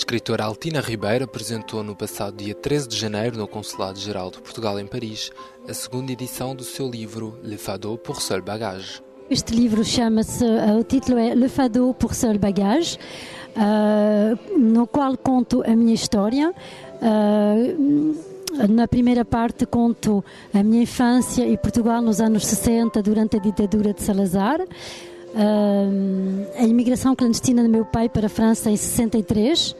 escritora Altina Ribeiro apresentou no passado dia 13 de janeiro, no Consulado-Geral de Portugal em Paris, a segunda edição do seu livro Le Fado pour seul bagage. Este livro chama-se, o título é Le Fado pour seul bagage, no qual conto a minha história. Na primeira parte conto a minha infância em Portugal nos anos 60, durante a ditadura de Salazar. A imigração clandestina do meu pai para a França em 63,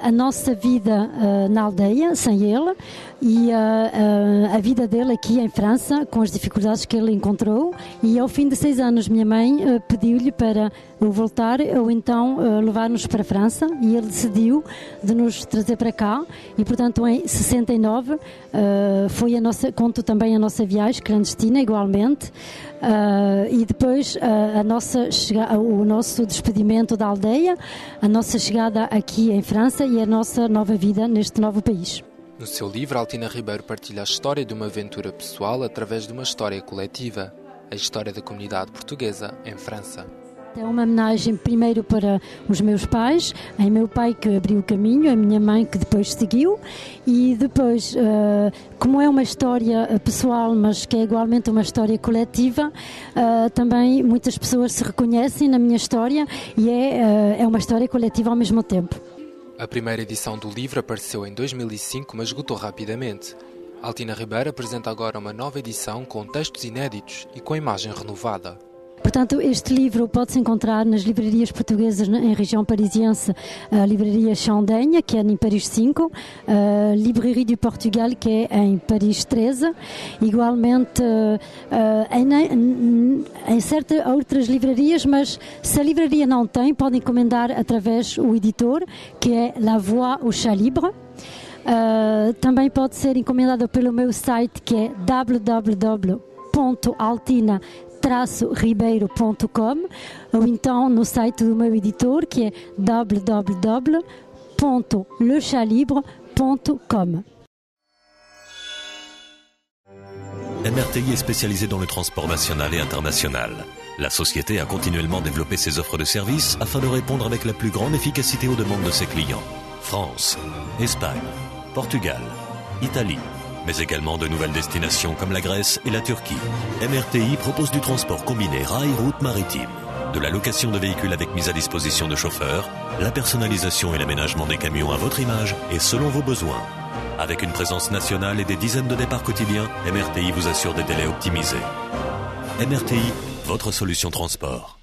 a nossa vida na aldeia, sem ele, e a vida dele aqui em França, com as dificuldades que ele encontrou. E ao fim de 6 anos, minha mãe pediu-lhe para eu voltar ou então levar-nos para a França, e ele decidiu de nos trazer para cá. E portanto em 69 foi conto também a nossa viagem clandestina igualmente, e depois o nosso despedimento da aldeia, a nossa chegada aqui em França e a nossa nova vida neste novo país. No seu livro, Altina Ribeiro partilha a história de uma aventura pessoal através de uma história coletiva, a história da comunidade portuguesa em França. É uma homenagem primeiro para os meus pais, a meu pai que abriu o caminho, a minha mãe que depois seguiu, e depois, como é uma história pessoal, mas que é igualmente uma história coletiva, também muitas pessoas se reconhecem na minha história e é uma história coletiva ao mesmo tempo. A primeira edição do livro apareceu em 2005, mas esgotou rapidamente. Altina Ribeiro apresenta agora uma nova edição com textos inéditos e com imagem renovada. Portanto, este livro pode-se encontrar nas livrarias portuguesas em região parisiense, a livraria Chandaigne, que é em Paris 5, a Librairie du Portugal, que é em Paris 13, igualmente em certas outras livrarias, mas se a livraria não tem, pode encomendar através do editor, que é La Voix au Chat Libre. Também pode ser encomendado pelo meu site, que é www.altina-ribeiro.com, ou então no site do meu editor, qui est www.lechatlibre.com. MRTI est spécialisée dans le transport national et international. La société a continuellement développé ses offres de services afin de répondre avec la plus grande efficacité aux demandes de ses clients. France, Espagne, Portugal, Italie, mais également de nouvelles destinations comme la Grèce et la Turquie. MRTI propose du transport combiné rail-route maritime, de la location de véhicules avec mise à disposition de chauffeurs, la personnalisation et l'aménagement des camions à votre image et selon vos besoins. Avec une présence nationale et des dizaines de départs quotidiens, MRTI vous assure des délais optimisés. MRTI, votre solution transport.